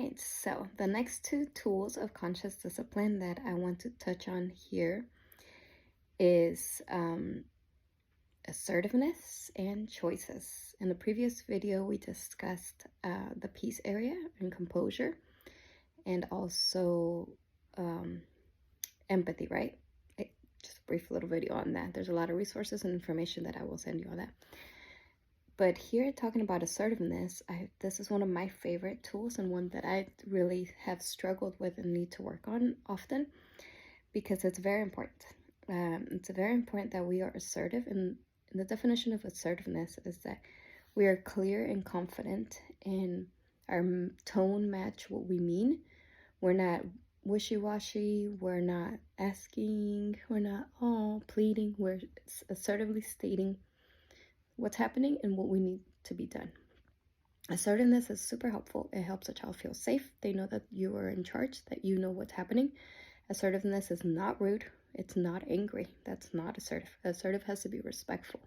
right, so the next two tools of conscious discipline that I want to touch on here is assertiveness and choices. In the previous video, we discussed the peace area and composure, and also um, empathy, right? Just a brief little video on that. There's a lot of resources and information that I will send you on that. But here, talking about assertiveness, this is one of my favorite tools and one that I really have struggled with and need to work on often because it's very important. It's very important that we are assertive, and the definition of assertiveness is that we are clear and confident in our tone match what we mean. We're not wishy-washy, we're not asking, we're not all pleading, we're assertively stating what's happening and what we need to be done. Assertiveness is super helpful. It helps a child feel safe. They know that you are in charge, that you know what's happening. Assertiveness is not rude. It's not angry. That's not assertive. Assertive has to be respectful.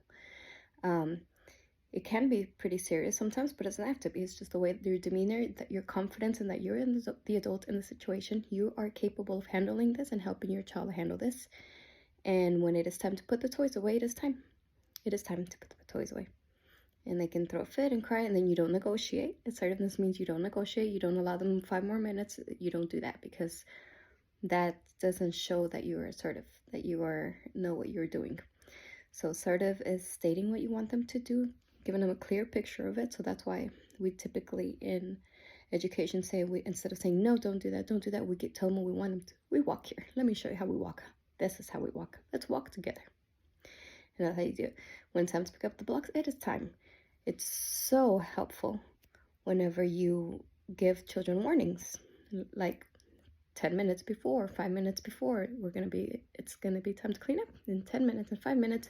It can be pretty serious sometimes, but it doesn't have to be. It's just the way your demeanor, that your confidence, and that you're the adult in the situation. You are capable of handling this and helping your child handle this. And when it is time to put the toys away, it is time. It is time to put the toys away. And they can throw a fit and cry, and then you don't negotiate. Assertiveness means you don't negotiate. You don't allow them 5 more minutes. You don't do that, because that doesn't show that you are assertive, that you know what you're doing. So assertive is stating what you want them to do, giving them a clear picture of it. So that's why we typically in education say, instead of saying no, don't do that, we tell them what we want them to. We walk here. Let me show you how we walk. This is how we walk. Let's walk together. And that's how you do it. When it's time to pick up the blocks, it is time. It's so helpful whenever you give children warnings, like 10 minutes before, 5 minutes before, it's gonna be time to clean up. In 10 minutes and 5 minutes,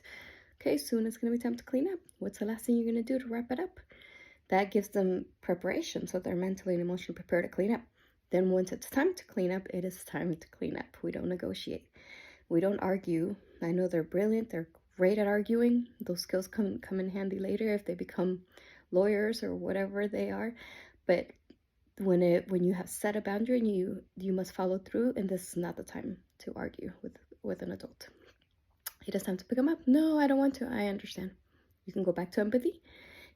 okay, soon it's gonna be time to clean up. What's the last thing you're gonna do to wrap it up? That gives them preparation, so they're mentally and emotionally prepared to clean up. Then once it's time to clean up, it is time to clean up. We don't negotiate. We don't argue. I know they're brilliant. They're great at arguing. Those skills come in handy later if they become lawyers or whatever they are. But when you have set a boundary and you must follow through, and this is not the time to argue with an adult. It is time to pick them up. No, I don't want to. I understand. You can go back to empathy.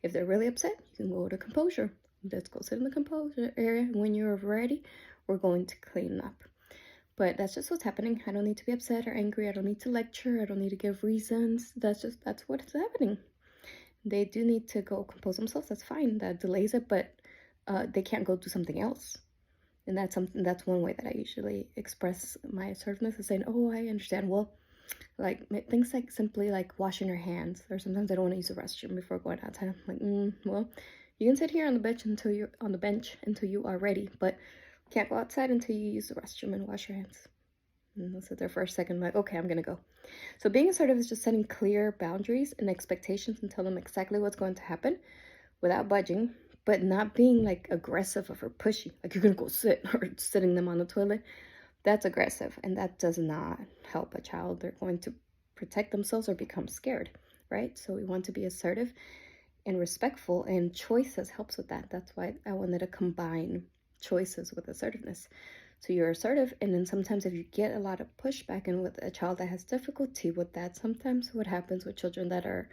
If they're really upset, you can go to composure. Let's go sit in the composure area. When you're ready, we're going to clean up. But that's just what's happening. I don't need to be upset or angry. I don't need to lecture. I don't need to give reasons. That's what's happening. They do need to go compose themselves. That's fine. That delays it, but they can't go do something else. And that's one way that I usually express my assertiveness, is saying, oh, I understand. Well, like things like simply like washing your hands, or sometimes I don't want to use the restroom before going outside. I'm like, well, you can sit here on the bench until you are ready, but can't go outside until you use the restroom and wash your hands. And they'll sit there for a second, like, okay, I'm gonna go. So being assertive is just setting clear boundaries and expectations and tell them exactly what's going to happen without budging, but not being like aggressive or pushy, like you're gonna go sit, or sitting them on the toilet. That's aggressive, and that does not help a child. They're going to protect themselves or become scared, right? So we want to be assertive and respectful, and choices helps with that. That's why I wanted to combine choices with assertiveness. So you're assertive, and then sometimes if you get a lot of pushback, and with a child that has difficulty with that, sometimes what happens with children that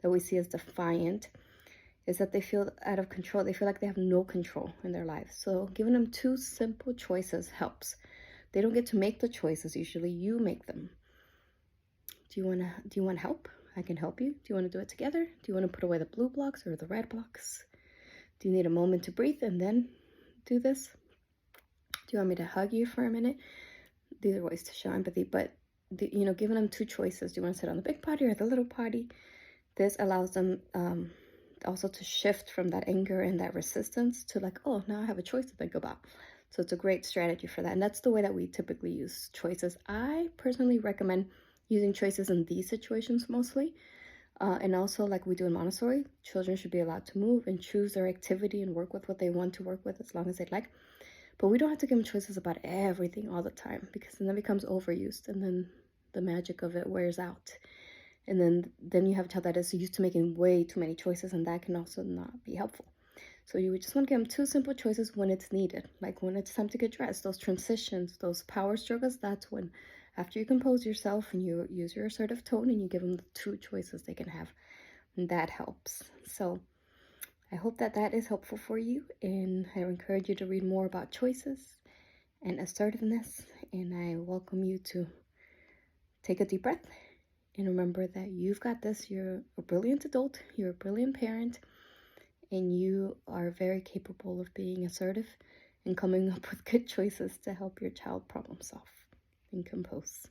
we see as defiant is that they feel out of control. They feel like they have no control in their lives. So giving them 2 simple choices helps. They don't get to make the choices. Usually you make them. Do you want help? I can help you. Do you want to do it together? Do you want to put away the blue blocks or the red blocks? Do you need a moment to breathe and then do this? Do you want me to hug you for a minute? These are ways to show empathy, but giving them 2 choices. Do you want to sit on the big potty or the little potty? This allows them also to shift from that anger and that resistance to like, oh, now I have a choice to think about. So it's a great strategy for that. And that's the way that we typically use choices. I personally recommend using choices in these situations mostly. And also, like we do in Montessori, children should be allowed to move and choose their activity and work with what they want to work with as long as they'd like. But we don't have to give them choices about everything all the time, because then that becomes overused, and then the magic of it wears out. And then you have a child that is used to making way too many choices, and that can also not be helpful. So you would just want to give them two simple choices when it's needed, like when it's time to get dressed, those transitions, those power struggles. That's when, after you compose yourself and you use your assertive tone and you give them the two choices they can have, and that helps. So I hope that that is helpful for you, and I encourage you to read more about choices and assertiveness. And I welcome you to take a deep breath and remember that you've got this. You're a brilliant adult, you're a brilliant parent, and you are very capable of being assertive and coming up with good choices to help your child problem solve and compose.